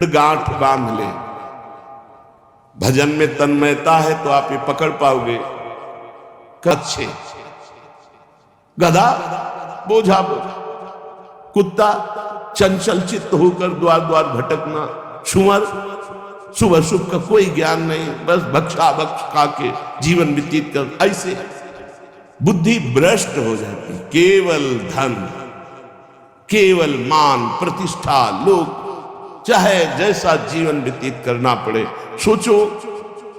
गांठ बांध ले। भजन में तन्मयता है तो आप ये पकड़ पाओगे। कच्छे, गधा बोझा बोझा, कुत्ता चंचल चित्त होकर द्वार द्वार भटकना, सुअर शुभ अशुभ का कोई ज्ञान नहीं, बस भक्षा भक्ष खा के जीवन व्यतीत कर। ऐसे बुद्धि भ्रष्ट हो जाती। केवल धन, केवल मान प्रतिष्ठा, लोग चाहे जैसा जीवन व्यतीत करना पड़े। सोचो,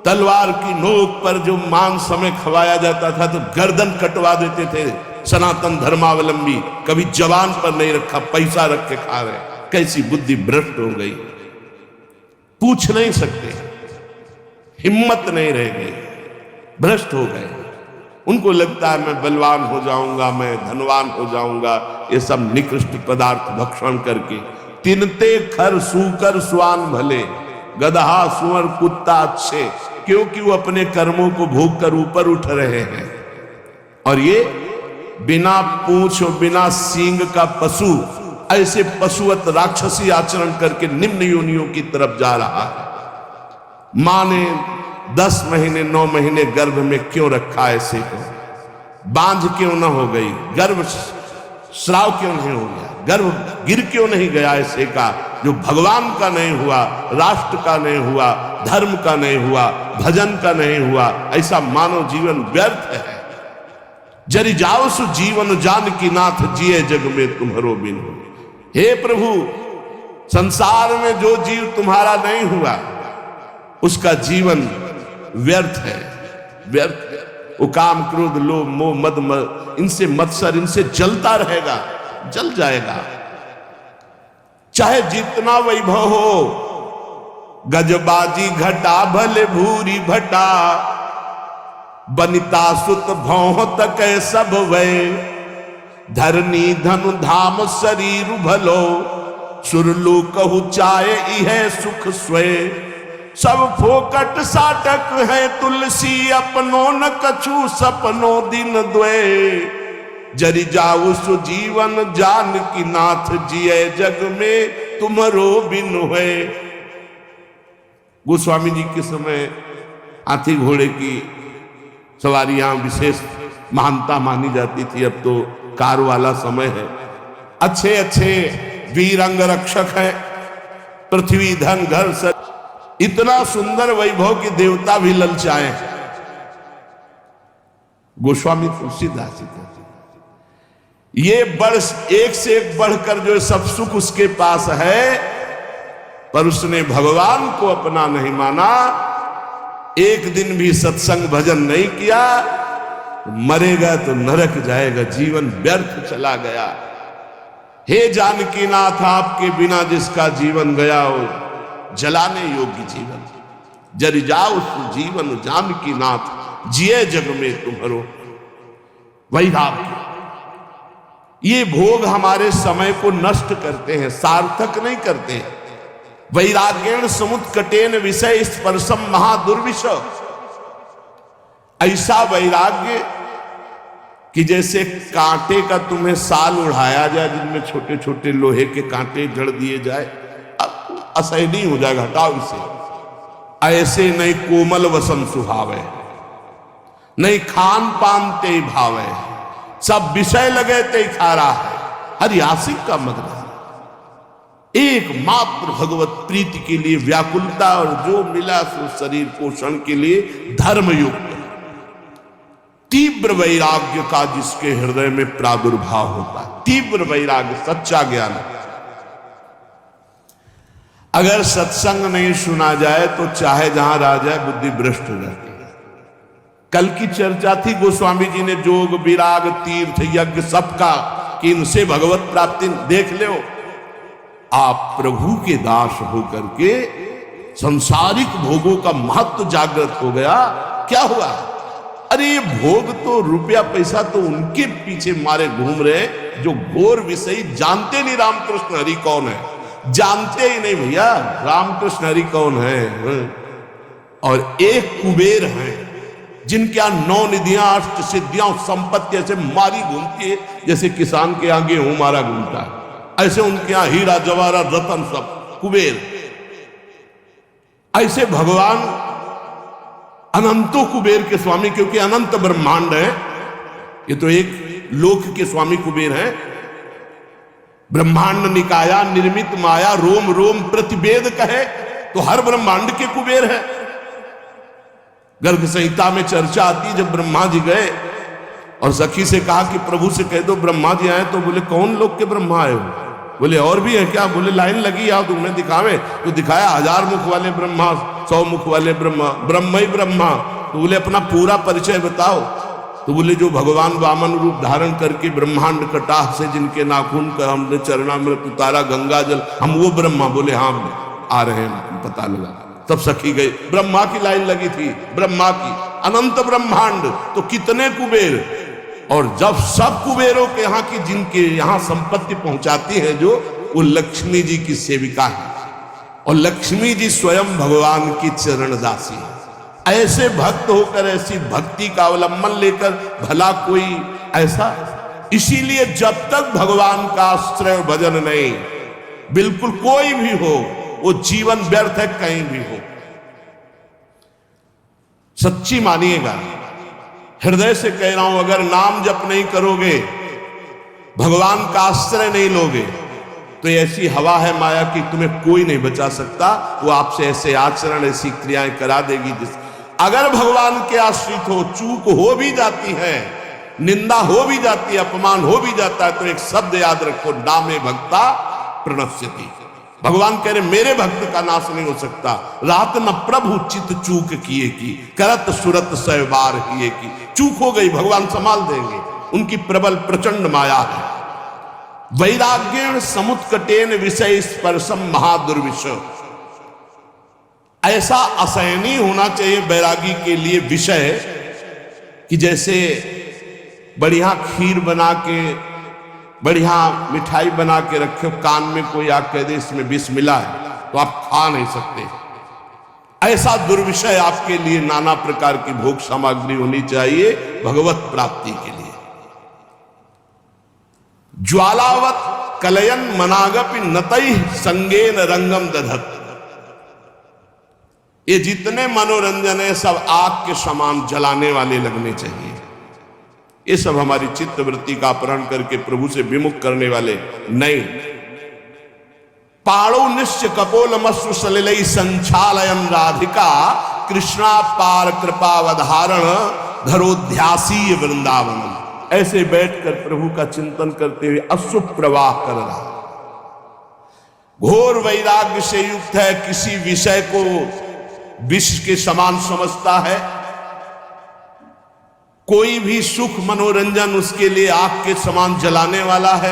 तलवार की नोक पर जो मांस समय खवाया जाता था तो गर्दन कटवा देते थे सनातन धर्मावलंबी। कभी जवान पर नहीं रखा, पैसा रख के खा रहे। कैसी बुद्धि भ्रष्ट हो गई, पूछ नहीं सकते, हिम्मत नहीं रह गई, भ्रष्ट हो गए। उनको लगता है मैं बलवान हो जाऊंगा, मैं धनवान हो जाऊंगा, ये सब निकृष्ट पदार्थ भक्षण करके। तिनते खर सूकर स्वान भले, गदहा सुअर कुत्ता अच्छे, क्योंकि वो अपने कर्मों को भोग कर ऊपर उठ रहे हैं। और ये बिना पूंछ और बिना सींग का पशु ऐसे पशुवत राक्षसी आचरण करके निम्न योनियों की तरफ जा रहा है। मां ने 10 महीने 9 महीने गर्भ में क्यों रखा ऐसे को? बांझ क्यों न हो गई? गर्भ श्राव क्यों नहीं हो गया? गर्भ गिर क्यों नहीं गया ऐसे का, जो भगवान का नहीं हुआ, राष्ट्र का नहीं हुआ, धर्म का नहीं हुआ, भजन का नहीं हुआ? ऐसा मानव जीवन व्यर्थ है। जरि जाओ सु जीवन जानकी नाथ, जिए जग में तुम्हारो बिन। हे प्रभु, संसार में जो जीव तुम्हारा नहीं हुआ उसका जीवन व्यर्थ है, व्यर्थ है। वो काम क्रोध लोभ मोह मद इनसे मत्सर, इनसे जलता रहेगा, जल जाएगा। चाहे जितना वैभव हो, गजबाजी घटा भले भूरी भटा, बनिता सुत भौह तक सब वै, धरनी धनु धाम शरीर भलो, सुरलू कहु चाहे इह सुख स्वय। सब फोकट साटक है तुलसी, अपनो न कछु सपनो दिन द्वे। जरि जाऊ सु जीवन जानकी नाथ, जिए जग में तुम्हारो बिन है। गोस्वामी जी के समय हाथी घोड़े की सवारी यहां विशेष महानता मानी जाती थी। अब तो कार वाला समय है। अच्छे अच्छे वीर अंग रक्षक है, पृथ्वी धन घर सर, इतना सुंदर वैभव की देवता भी ललचाए। गोस्वामी तुलसीदास जी ये बढ़ एक से एक बढ़कर जो सब सुख उसके पास है, पर उसने भगवान को अपना नहीं माना। एक दिन भी सत्संग भजन नहीं किया, मरेगा तो नरक जाएगा, जीवन व्यर्थ चला गया। हे जानकी नाथ, आपके बिना जिसका जीवन गया हो जलाने योग्य जीवन। जरि जाओ सु जीवन जानकी नाथ, जिए जग में तुम्हारो। वैराग्य, ये भोग हमारे समय को नष्ट करते हैं, सार्थक नहीं करते हैं। वैराग्येण समुत्कटेन विषय स्पर्शम महादुर्विष। ऐसा वैराग्य कि जैसे कांटे का तुम्हें साल उड़ाया जाए, जिनमें छोटे छोटे लोहे के कांटे जड़ दिए जाए, असह्य नहीं हो जाएगा, हटाओ इसे। ऐसे नहीं कोमल वसन सुहावे, नहीं खान पान ते भावे, सब विषय लगे ते खा रहा है। हरियासिक का मग्न एकमात्र भगवत प्रीति के लिए व्याकुलता, और जो मिला सो शरीर पोषण के लिए धर्मयुक्त तीव्र वैराग्य का जिसके हृदय में प्रादुर्भाव होता है। तीव्र वैराग्य, सच्चा ज्ञान। अगर सत्संग नहीं सुना जाए तो चाहे जहां रह जाए बुद्धि भ्रष्ट हो जाती है। कल की चर्चा थी गोस्वामी जी ने जोग विराग तीर्थ यज्ञ सबका, कि इनसे भगवत प्राप्ति देख लो। आप प्रभु के दास होकर के संसारिक भोगों का महत्व जागृत हो गया। क्या हुआ? अरे ये भोग तो, रुपया पैसा तो उनके पीछे मारे घूम रहे जो घोर विषय जानते नहीं रामकृष्ण हरि कौन है, जानते ही नहीं भैया रामकृष्ण हरि कौन है। और एक कुबेर हैं जिनके यहां 9 निधियां 8 सिद्धियां संपत्ति ऐसे मारी घूमती है, जैसे किसान के आगे गेहूं मारा घूमता है, ऐसे उनके यहां हीरा जवाहरात रतन सब कुबेर। ऐसे भगवान अनंतो कुबेर के स्वामी, क्योंकि अनंत ब्रह्मांड है, ये तो एक लोक के स्वामी कुबेर हैं। ब्रह्मांड निकाया निर्मित माया रोम रोम प्रतिवेद कहे, तो हर ब्रह्मांड के कुबेर है। गर्ग संहिता में चर्चा आती, जब ब्रह्मा जी गए और सखी से कहा कि प्रभु से कह दो ब्रह्मा जी आए, तो बोले कौन लोग के ब्रह्मा आए हो? बोले और भी है क्या? बोले लाइन लगी आओ तुम्हें दिखावे। तो दिखाया 1000 मुख वाले ब्रह्मा, 100 मुख वाले ब्रह्मा, ब्रह्म ही ब्रह्मा। तो बोले अपना पूरा परिचय बताओ। तो बोले जो भगवान वामन रूप धारण करके ब्रह्मांड कटाह से जिनके नाखून का हमने चरणामृत उतारा गंगा जल, हम वो ब्रह्मा। बोले हाँ आ रहे हैं, पता लगा। तब सखी गई, ब्रह्मा की लाइन लगी थी, ब्रह्मा की। अनंत ब्रह्मांड तो कितने कुबेर, और जब सब कुबेरों के यहाँ की जिनके यहाँ संपत्ति पहुंचाती है जो, वो लक्ष्मी जी की सेविका है, और लक्ष्मी जी स्वयं भगवान की चरण दासी है। ऐसे भक्त होकर, ऐसी भक्ति का अवलंबन लेकर भला कोई ऐसा, इसीलिए जब तक भगवान का आश्रय भजन नहीं, बिल्कुल कोई भी हो, वो जीवन व्यर्थ है, कहीं भी हो। सच्ची मानिएगा, हृदय से कह रहा हूं, अगर नाम जप नहीं करोगे, भगवान का आश्रय नहीं लोगे, तो ऐसी हवा है माया की तुम्हें कोई नहीं बचा सकता। वो आपसे ऐसे आचरण, ऐसी क्रियाएं करा देगी जिस, अगर भगवान के आश्रित हो, चूक हो भी जाती है, निंदा हो भी जाती है, अपमान हो भी जाता है, तो एक शब्द याद रखो, नामे भक्ता प्रणश्यति। भगवान कह रहे मेरे भक्त का नाश नहीं हो सकता। रात न प्रभु चित चूक किए की, करत सुरत सै बार किए की। चूक हो गई, भगवान संभाल देंगे, उनकी प्रबल प्रचंड माया है। वैराग्येण समुत्कटेन विषय स्पर्शम महादुर्विष। ऐसा असहनीय होना चाहिए बैरागी के लिए विषय, कि जैसे बढ़िया खीर बना के, बढ़िया मिठाई बना के रखे, कान में कोई आग कह दे इसमें विष मिला है, तो आप खा नहीं सकते। ऐसा दुर्विषय आपके लिए नाना प्रकार की भोग सामग्री होनी चाहिए भगवत प्राप्ति के लिए। ज्वालावत कलयन मनागपि नतई संगेन रंगम दधत। ये जितने मनोरंजन है सब आग के समान जलाने वाले लगने चाहिए। ये सब हमारी चित्त वृत्ति का अपहरण करके प्रभु से विमुख करने वाले नहीं। पाणो निश्च कपोलमस्सु सलिलै संचालयन राधिका, कृष्णा पार कृपावधारण धरोध्यासी वृंदावन। ऐसे बैठकर प्रभु का चिंतन करते हुए अश्रु प्रवाह कर रहा, घोर वैराग्य से युक्त है, किसी विषय को विष के समान समझता है। कोई भी सुख मनोरंजन उसके लिए आग के समान जलाने वाला है।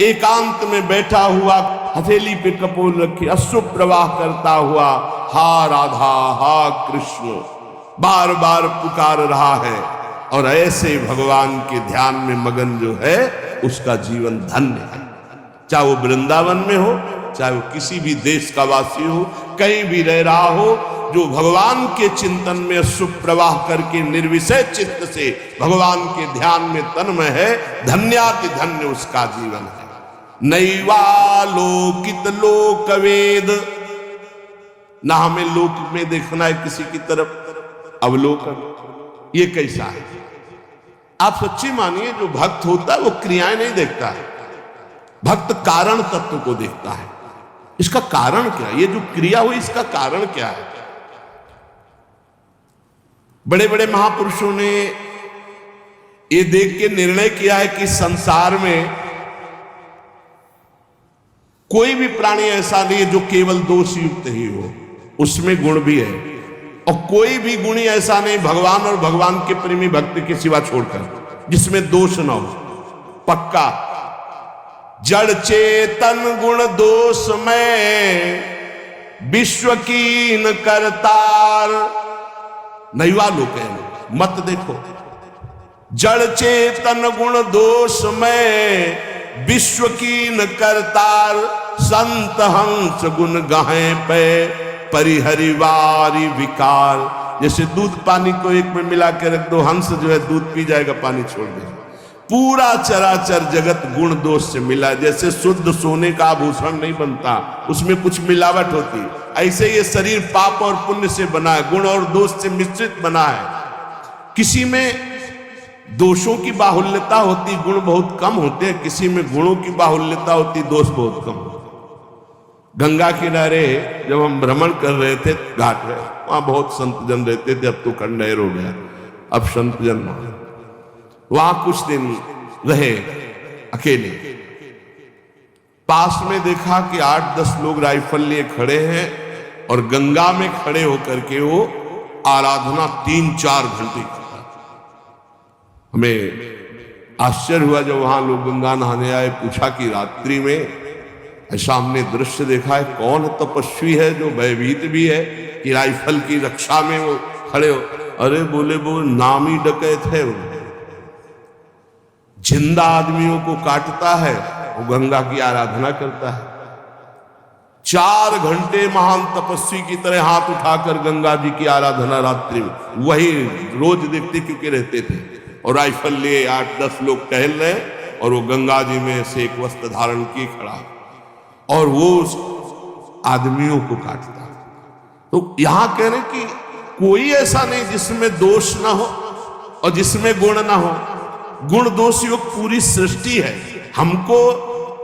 एकांत में बैठा हुआ, हथेली पे कपोल रखी, अश्रु प्रवाह करता हुआ, हा राधा हा कृष्ण बार बार पुकार रहा है। और ऐसे भगवान के ध्यान में मगन जो है, उसका जीवन धन्य है। चाहे वो वृंदावन में हो, चाहे वो किसी भी देश का वासी हो, कहीं भी रह रहा हो, जो भगवान के चिंतन में सुप्रवाह करके निर्विषय चित्त से भगवान के ध्यान में तन्मय है, धन्याति धन्य उसका जीवन है। नैवालोकित लोकवेद, ना हमें लोक में देखना है किसी की तरफ अवलोकन। ये कैसा है? आप सच्ची मानिए, जो भक्त होता है वो क्रियाएं नहीं देखता है, भक्त कारण तत्व को देखता है। इसका कारण क्या है? ये जो क्रिया हुई इसका कारण क्या है? बड़े बड़े महापुरुषों ने ये देख के निर्णय किया है कि संसार में कोई भी प्राणी ऐसा नहीं है जो केवल दोष युक्त ही हो, उसमें गुण भी है। और कोई भी गुणी ऐसा नहीं भगवान और भगवान के प्रेमी भक्त के सिवा छोड़कर जिसमें दोष ना हो। पक्का जड़ चेतन गुण दोष में विश्व कीन करतार। नैवा लोक है, मत देखो। जड़ चेतन गुण दोष में विश्व कीन करतार, संत हंस गुण गाहे पे परिहरिवारी विकार। जैसे दूध पानी को एक में मिला के रख दो, हंस जो है दूध पी जाएगा, पानी छोड़ देगा। पूरा चराचर जगत गुण दोष से मिला। जैसे शुद्ध सोने का आभूषण नहीं बनता, उसमें कुछ मिलावट होती, ऐसे ये शरीर पाप और पुण्य से बना है, गुण और दोष से मिश्रित बना है। किसी में दोषों की बाहुल्यता होती, गुण बहुत कम होते हैं, किसी में गुणों की बाहुल्यता होती, दोष बहुत कम होते। गंगा किनारे जब हम भ्रमण कर रहे थे घाट में, वहां बहुत संत जन रहते थे, अब तो खंडहर हो गया, अब संत जन वहां कुछ दिन रहे अकेले। पास में देखा कि 8-10 लोग राइफल लिए खड़े हैं और गंगा में खड़े होकर के वो आराधना 3-4 घंटे करता। हमें आश्चर्य हुआ जब वहां लोग गंगा नहाने आए, पूछा कि रात्रि में ऐसा हमने दृश्य देखा है, कौन तपस्वी है जो भयभीत भी है कि राइफल की रक्षा में वो खड़े हो। अरे बोले वो नामी डकैत है, वो जिंदा आदमियों को काटता है, वो गंगा की आराधना करता है। 4 घंटे महान तपस्वी की तरह हाथ उठाकर गंगा जी की आराधना रात्रि में, वही रोज देखते क्योंकि रहते थे। और राइफल लिए 8-10 लोग टहल रहे और वो गंगा जी में से एक वस्त्र धारण किए खड़ा और वो उस आदमियों को काटता। तो यहां कह रहे कि कोई ऐसा नहीं जिसमें दोष ना हो और जिसमें गुण ना हो। गुण दोष युक्त पूरी सृष्टि है, हमको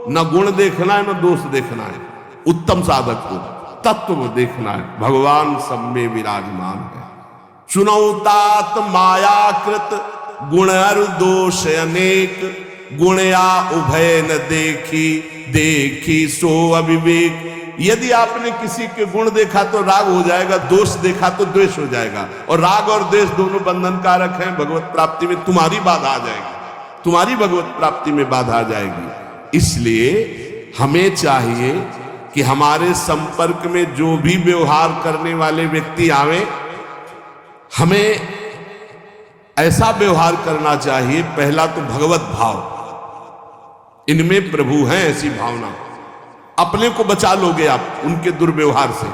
न गुण देखना है न दोष देखना है। उत्तम साधक को तत्व देखना है, भगवान सब में विराजमान है। सुनौ तात मायाकृत गुणर दोष अनेक, गुणया उभय न देखी, देखी सो अविवेक। यदि आपने किसी के गुण देखा तो राग हो जाएगा, दोष देखा तो द्वेष हो जाएगा, और राग और द्वेष दोनों बंधन कारक हैं। भगवत प्राप्ति में तुम्हारी बाधा आ जाएगी, तुम्हारी भगवत प्राप्ति में बाधा आ जाएगी। इसलिए हमें चाहिए कि हमारे संपर्क में जो भी व्यवहार करने वाले व्यक्ति आवे, हमें ऐसा व्यवहार करना चाहिए, पहला तो भगवत भाव, इनमें प्रभु हैं, ऐसी भावना। अपने को बचा लोगे आप उनके दुर्व्यवहार से।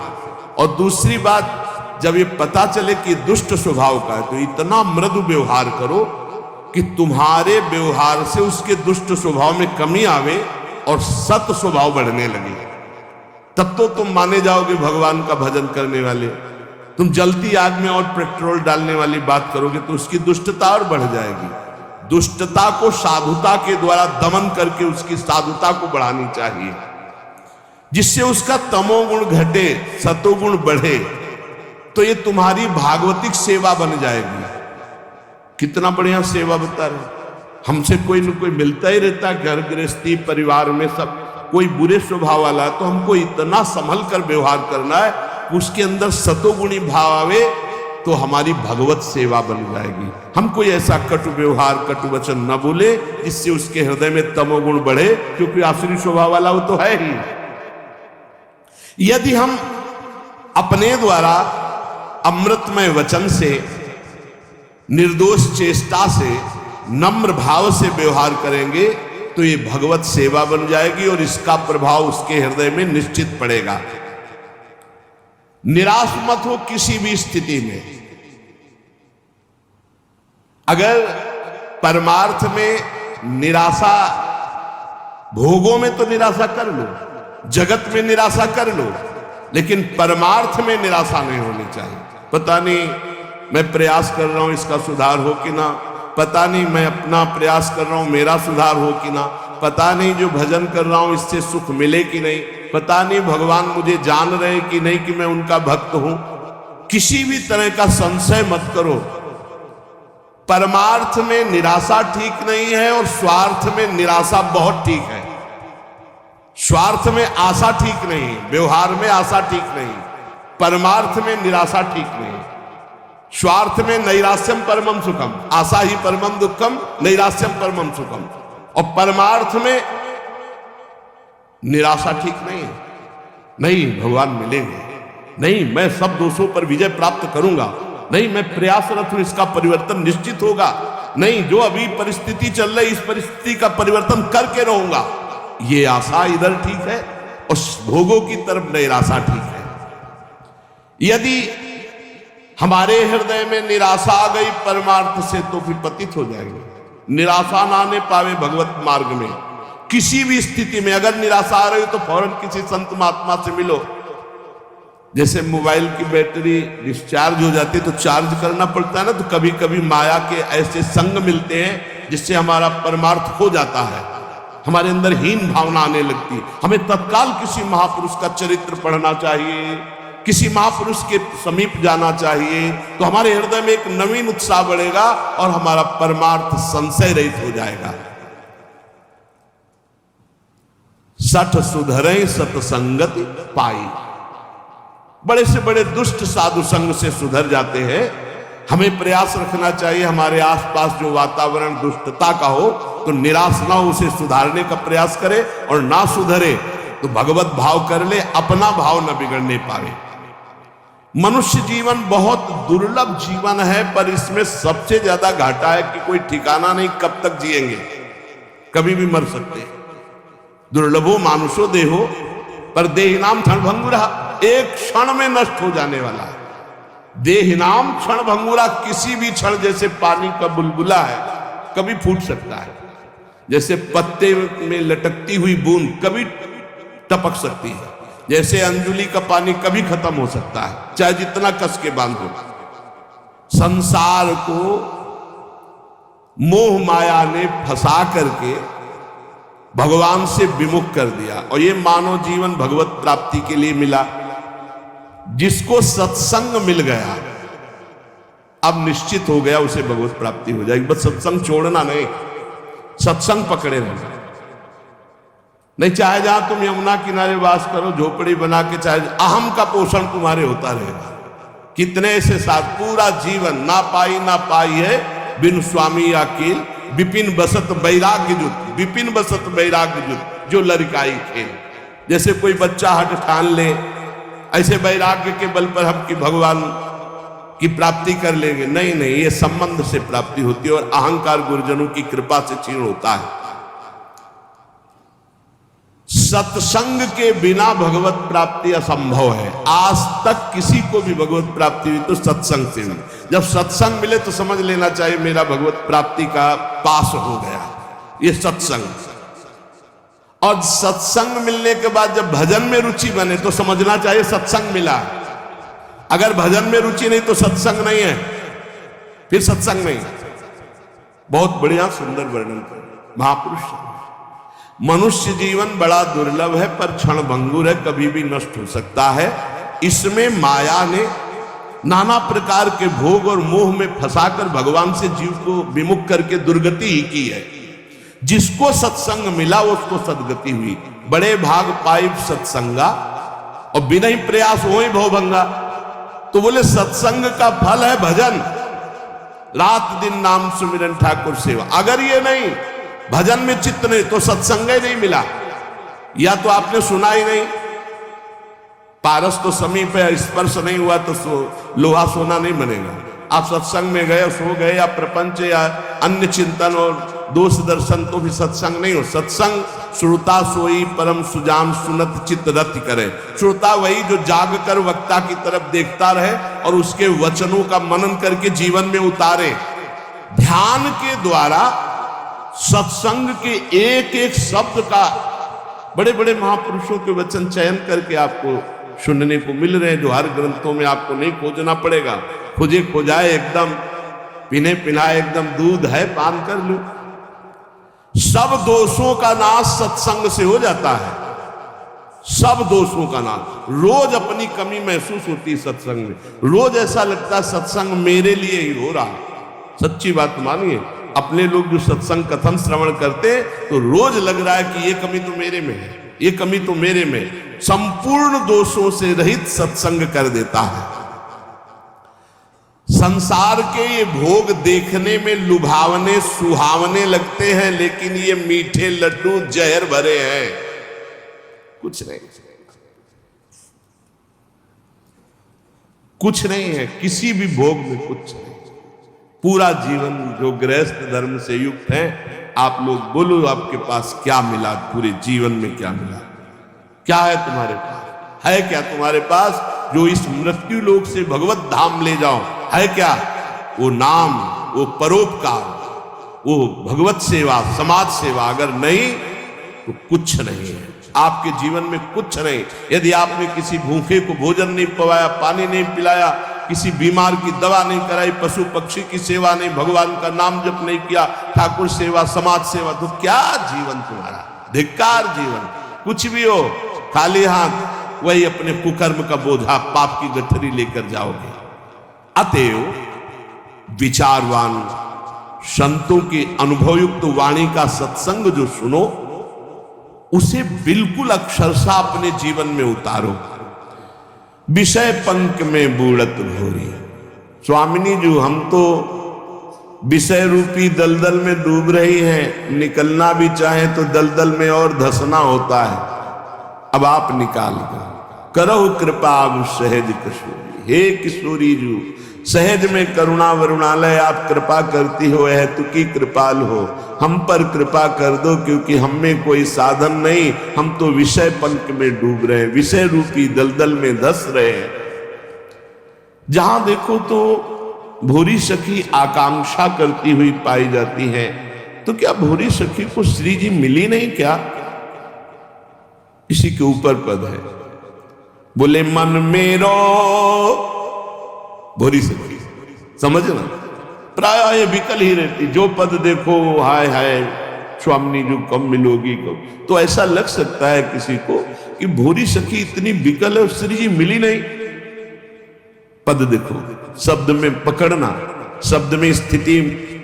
और दूसरी बात, जब ये पता चले कि दुष्ट स्वभाव का है तो इतना मृदु व्यवहार करो कि तुम्हारे व्यवहार से उसके दुष्ट स्वभाव में कमी आवे और सत स्वभाव बढ़ने लगे। तब तो तुम माने जाओगे भगवान का भजन करने वाले। तुम जलती आग में और पेट्रोल डालने वाली बात करोगे तो उसकी दुष्टता और बढ़ जाएगी। दुष्टता को साधुता के द्वारा दमन करके उसकी साधुता को बढ़ानी चाहिए, जिससे उसका तमोगुण घटे, सतोगुण बढ़े। तो ये तुम्हारी भागवतिक सेवा बन जाएगी। कितना बढ़िया सेवा बता रहे। हमसे कोई न कोई मिलता ही रहता, घर गृहस्थी परिवार में सब कोई बुरे स्वभाव वाला है तो हमको इतना संभल कर व्यवहार करना है, उसके अंदर सतोगुणी भाव आवे तो हमारी भगवत सेवा बन जाएगी। हम कोई ऐसा कटु व्यवहार, कटु वचन न बोले जिससे उसके हृदय में तमोगुण बढ़े, क्योंकि आसुरी स्वभाव वाला वो तो है ही। यदि हम अपने द्वारा अमृतमय वचन से, निर्दोष चेष्टा से, नम्र भाव से व्यवहार करेंगे तो ये भगवत सेवा बन जाएगी और इसका प्रभाव उसके हृदय में निश्चित पड़ेगा। निराश मत हो किसी भी स्थिति में। अगर परमार्थ में निराशा, भोगों में तो निराशा कर लो, जगत में निराशा कर लो, लेकिन परमार्थ में निराशा नहीं होनी चाहिए। पता नहीं मैं प्रयास कर रहा हूं इसका सुधार हो कि ना, पता नहीं मैं अपना प्रयास कर रहा हूं मेरा सुधार हो कि ना, पता नहीं जो भजन कर रहा हूं इससे सुख मिले कि नहीं, पता नहीं भगवान मुझे जान रहे कि नहीं कि मैं उनका भक्त हूं। किसी भी तरह का संशय मत करो। परमार्थ में निराशा ठीक नहीं है और स्वार्थ में निराशा बहुत ठीक है। स्वार्थ में आशा ठीक नहीं, व्यवहार में आशा ठीक नहीं, परमार्थ में निराशा ठीक नहीं। स्वार्थ में नैराश्यम परमम सुखम, आशा ही परमम दुखम, नैराश्यम परमम सुखम। और परमार्थ में निराशा ठीक नहीं है। नहीं भगवान मिलेंगे, नहीं मैं सब दोषों पर विजय प्राप्त करूंगा, नहीं मैं प्रयासरत हूं इसका परिवर्तन निश्चित होगा, नहीं जो अभी परिस्थिति चल रही इस परिस्थिति का परिवर्तन करके रहूंगा, ये आशा इधर ठीक है और भोगों की तरफ निराशा ठीक है। यदि हमारे हृदय में निराशा आ गई परमार्थ से तो फिर पतित हो जाएंगे। निराशा ना आने पावे भगवत मार्ग में। किसी भी स्थिति में अगर निराशा आ रही हो तो फौरन किसी संत महात्मा से मिलो, जैसे मोबाइल की बैटरी डिस्चार्ज हो जाती है तो चार्ज करना पड़ता है ना, तो कभी कभी माया के ऐसे संग मिलते हैं जिससे हमारा परमार्थ खो जाता है, हमारे अंदर हीन भावना आने लगती है। हमें तत्काल किसी महापुरुष का चरित्र पढ़ना चाहिए, किसी महापुरुष के समीप जाना चाहिए, तो हमारे हृदय में एक नवीन उत्साह बढ़ेगा और हमारा परमार्थ संशय रहित हो जाएगा। सठ सुधरे सतसंगति पाई, बड़े से बड़े दुष्ट साधु संग से सुधर जाते हैं। हमें प्रयास रखना चाहिए हमारे आसपास जो वातावरण दुष्टता का हो तो निराश ना हो, उसे सुधारने का प्रयास करे, और ना सुधरे तो भगवत भाव कर ले, अपना भाव न बिगड़ने पावे। मनुष्य जीवन बहुत दुर्लभ जीवन है, पर इसमें सबसे ज्यादा घाटा है कि कोई ठिकाना नहीं कब तक जिएंगे, कभी भी मर सकते हैं। दुर्लभो मानुषो देहो पर देहिनाम क्षणभंगुरा, एक क्षण में नष्ट हो जाने वाला है। देहिनाम क्षणभंगुरा, किसी भी क्षण, जैसे पानी का बुलबुला है कभी फूट सकता है, जैसे पत्ते में लटकती हुई बूंद कभी टपक सकती है, जैसे अंजुली का पानी कभी खत्म हो सकता है, चाहे जितना कस के बांधो। संसार को मोह माया ने फंसा करके भगवान से विमुख कर दिया, और ये मानव जीवन भगवत प्राप्ति के लिए मिला। जिसको सत्संग मिल गया अब निश्चित हो गया उसे भगवत प्राप्ति हो जाएगी। बस सत्संग छोड़ना नहीं, सत्संग पकड़े रहना। नहीं चाहे जहां तुम यमुना किनारे वास करो, झोपड़ी बना के, चाहे अहम का पोषण तुम्हारे होता रहेगा। कितने ऐसे साथ पूरा जीवन ना पाई है बिन स्वामी अकेल, विपिन बसत वैराग्य जुट, विपिन बसत वैराग्य जुट, जो लड़काई खेल। जैसे कोई बच्चा हट ठान ले, ऐसे वैराग्य के बल पर हम कि भगवान की प्राप्ति कर लेंगे, नहीं नहीं, ये संबंध से प्राप्ति होती है और अहंकार गुरुजनों की कृपा से क्षीण होता है। सत्संग के बिना भगवत प्राप्ति असंभव है। आज तक किसी को भी भगवत प्राप्ति हुई तो सत्संग से हुई। जब सत्संग मिले तो समझ लेना चाहिए मेरा भगवत प्राप्ति का पास हो गया, ये सत्संग। और सत्संग मिलने के बाद जब भजन में रुचि बने तो समझना चाहिए सत्संग मिला। अगर भजन में रुचि नहीं तो सत्संग नहीं है, फिर सत्संग नहीं। बहुत बढ़िया सुंदर वर्णन कर महापुरुष। मनुष्य जीवन बड़ा दुर्लभ है पर क्षणभंगुर है, कभी भी नष्ट हो सकता है। इसमें माया ने नाना प्रकार के भोग और मोह में फंसाकर भगवान से जीव को विमुख करके दुर्गति ही की है। जिसको सत्संग मिला उसको सदगति हुई। बड़े भाग पाई सत्संगा और बिना ही प्रयास हो ही भवभंगा। तो बोले सत्संग का फल है भजन, रात दिन नाम सुमिरन ठाकुर सेवा। अगर ये नहीं, भजन में चित्त नहीं, तो सत्संग ही नहीं मिला, या तो आपने सुना ही नहीं। पारस तो समीप है, स्पर्श नहीं हुआ तो लोहा सोना नहीं बनेगा। आप सत्संग में गए, सो गए, या प्रपंच या अन्य चिंतन और दोष दर्शन, तो भी सत्संग नहीं हो। सत्संग श्रोता सोई परम सुजान सुनत चित्त रति करे। श्रोता वही जो जाग कर वक्ता की तरफ देखता रहे और उसके वचनों का मनन करके जीवन में उतारे। ध्यान के द्वारा सत्संग के एक एक शब्द का बड़े बड़े महापुरुषों के वचन चयन करके आपको सुनने को मिल रहे हैं, जो हर ग्रंथों में आपको नहीं खोजना पड़ेगा। खोजे खोजाए एकदम, पीने पिलाए एकदम, दूध है पान कर लो। सब दोषों का नाश सत्संग से हो जाता है, सब दोषों का नाश। रोज अपनी कमी महसूस होती है सत्संग में, रोज ऐसा लगता है सत्संग मेरे लिए ही हो रहा है। सच्ची बात मानिए, अपने लोग जो सत्संग कथन श्रवण करते तो रोज लग रहा है कि ये कमी तो मेरे में है, ये कमी तो मेरे में। संपूर्ण दोषों से रहित सत्संग कर देता है। संसार के ये भोग देखने में लुभावने सुहावने लगते हैं, लेकिन ये मीठे लड्डू जहर भरे हैं, कुछ नहीं, कुछ नहीं है किसी भी भोग में, कुछ नहीं। पूरा जीवन जो गृहस्थ धर्म से युक्त है, आप लोग बोलो आपके पास क्या मिला, पूरे जीवन में क्या मिला, क्या है तुम्हारे पास, है क्या तुम्हारे पास जो इस मृत्यु लोक से भगवत धाम ले जाओ, है क्या? वो नाम, वो परोपकार, वो भगवत सेवा, समाज सेवा। अगर नहीं तो कुछ नहीं है। आपके जीवन में कुछ नहीं। यदि आपने किसी भूखे को भोजन नहीं पवाया, पानी नहीं पिलाया, किसी बीमार की दवा नहीं कराई, पशु पक्षी की सेवा नहीं, भगवान का नाम जप नहीं किया, ठाकुर सेवा, समाज सेवा, तो क्या जीवन तुम्हारा? धिक्कार जीवन। कुछ भी हो, खाली हाथ वही अपने कुकर्म का बोझा, पाप की गठरी लेकर जाओगे। अतएव विचारवान संतों की अनुभवयुक्त वाणी का सत्संग जो सुनो, उसे बिल्कुल अक्षरशः अपने जीवन में उतारो। विषय पंख में बूढ़त घोरी। स्वामिनी जी, हम तो विषय रूपी दलदल में डूब रही हैं, निकलना भी चाहे तो दलदल में और धसना होता है। अब आप निकाल दो, करो कृपा अब सहज किशोरी। हे किशोरी जी, सहज में करुणा वरुणालय आप कृपा करती हो, है तू की कृपाल हो, हम पर कृपा कर दो, क्योंकि हम में कोई साधन नहीं, हम तो विषय पंख में डूब रहे हैं, विषय रूपी दलदल में धस रहे हैं। जहां देखो तो भूरी सखी आकांक्षा करती हुई पाई जाती है। तो क्या भूरी सखी को श्री जी मिली नहीं क्या? इसी के ऊपर पद है, बोले मन मेरो भूरी सखी। समझना, प्राय ये विकल ही रहती, जो पद देखो हाय हाय स्वामिनी जो कब मिलोगी कब। तो ऐसा लग सकता है किसी को कि भूरी सखी इतनी विकल है, श्री जी मिली नहीं। पद देखो, शब्द में पकड़ना, शब्द में स्थिति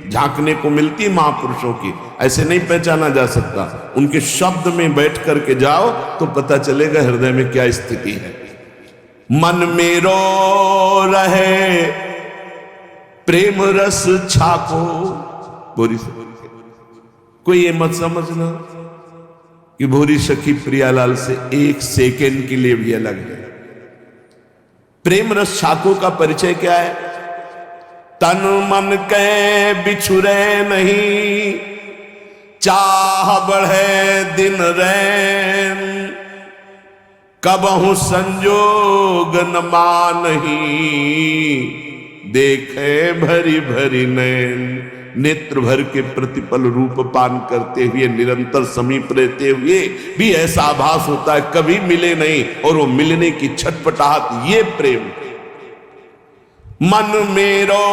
झांकने को मिलती महापुरुषों की, ऐसे नहीं पहचाना जा सकता। उनके शब्द में बैठ करके जाओ तो पता चलेगा हृदय में क्या स्थिति है। मन मेरो रहे प्रेम रस छाको। भूरी सखी, कोई ये मत समझना कि भूरी सखी प्रियालाल से एक सेकेंड के लिए भी अलग है। प्रेम रस छाको का परिचय क्या है? तन मन के बिछुरे नहीं, चाह बढ़े दिन रैन, कबहु संजोग न मानही, देखे भरी भरी नैन। नेत्र भर के प्रतिपल रूप पान करते हुए, निरंतर समीप रहते हुए भी ऐसा आभास होता है कभी मिले नहीं, और वो मिलने की छटपटाहट, ये प्रेम। मन मेरो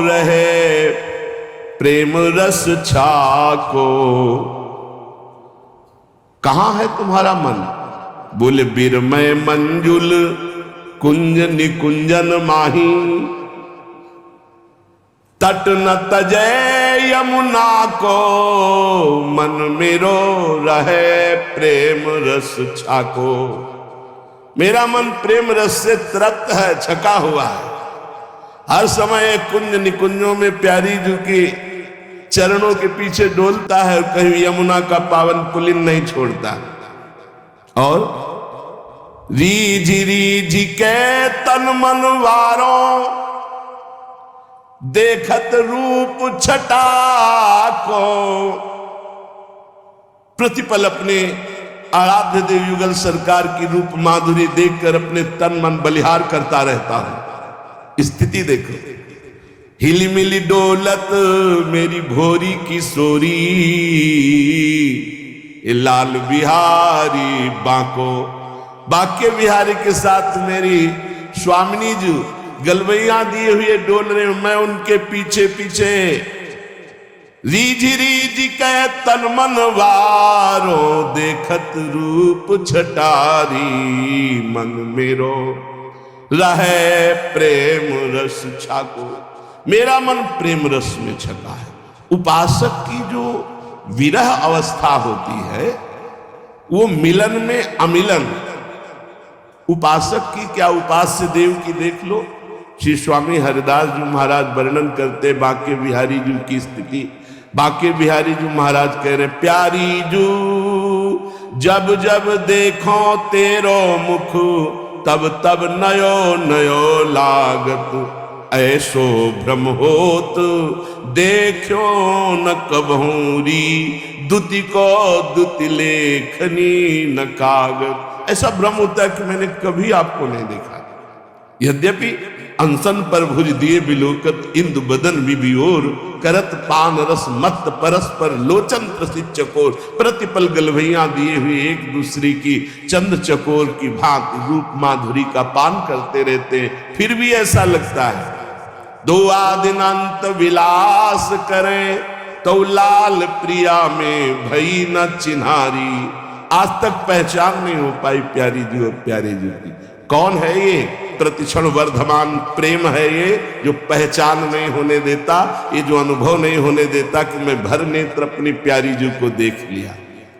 रहे प्रेम रस छाको। कहां है तुम्हारा मन? बोले बिरमय मंजुल कुंज निकुंजन माही, तट न तजय यमुना को, मन मेरो रहे प्रेम रस छाको। मेरा मन प्रेम रस से तृप्त है, छका हुआ है। हर समय कुंज निकुंजों में प्यारी जी की चरणों के पीछे डोलता है, कहीं यमुना का पावन पुलिन नहीं छोड़ता। और रीझी रीझी के तन मन वारों, देखत रूप छटा को। प्रतिपल अपने आराध्य देव युगल सरकार की रूप माधुरी देखकर अपने तन मन बलिहार करता रहता है। स्थिति देखो, हिली मिली डोलत मेरी भोरी की सोरी, लाल बिहारी बांको। बांके बिहारी के साथ मेरी स्वामिनी जी गलवैया दिए हुए डोल रहे, मैं उनके पीछे पीछे। रीझी रीझी कह तन मन वारो, देखत रूप छटारी, मन मेरो रहे प्रेम रस छाको। मेरा मन प्रेम रस में छका है। उपासक की जो विरह अवस्था होती है, वो मिलन में अमिलन। उपासक की क्या, उपास्य देव की देख लो। श्री स्वामी हरिदास जी महाराज वर्णन करते बांके बिहारी जी की स्थिति। बांके बिहारी जी महाराज कह रहे, प्यारी जू जब जब देखो तेरो मुख, तब तब नयो नयो लागत। ऐसो भ्रम होत देखो न कबहूरी, दुति को दुति लेखनी न कागज। ऐसा भ्रम होता है कि मैंने कभी आपको नहीं देखा। यद्यपि अनसन पर भुज दिए बिलोकत इंदु बदन विभियोर, करत पान रस मत परस्पर लोचन प्रसिद्ध चकोर। प्रतिपल गलभैया दिए हुए एक दूसरे की चंद चकोर की भांति रूप माधुरी का पान करते रहते हैं, फिर भी ऐसा लगता है दो आदिनांत विलास करें तो लाल प्रिया में भई न चिन्हारी। आज तक पहचान नहीं हो पाई प्यारी जी और प्यारे जी की। कौन है ये? प्रतिक्षण वर्धमान प्रेम है ये, जो पहचान नहीं होने देता, ये जो अनुभव नहीं होने देता कि मैं भर नेत्र अपनी प्यारी जी को देख लिया।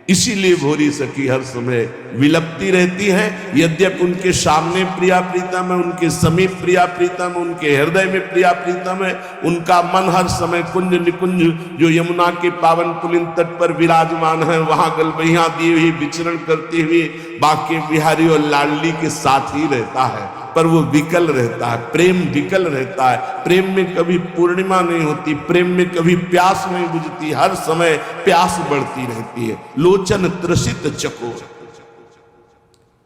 इसीलिए भोरी सखी हर समय विलपती रहती है। यद्यपि उनके सामने प्रिया प्रीतम है, उनके समीप प्रिया प्रीतम, उनके हृदय में प्रिया प्रीतम है, उनका मन हर समय कुंज निकुंज जो यमुना के पावन पुलिन तट पर विराजमान है, वहां गलबैया दिए हुए विचरण करते हुए बांके बिहारी और लाडली के साथ ही रहता है। पर वो विकल रहता है, प्रेम विकल रहता है। प्रेम में कभी पूर्णिमा नहीं होती, प्रेम में कभी प्यास नहीं बुझती, हर समय प्यास बढ़ती रहती है। लोचन त्रसित चकोर।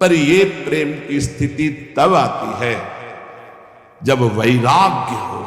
पर ये प्रेम की स्थिति तब आती है जब वैराग्य हो,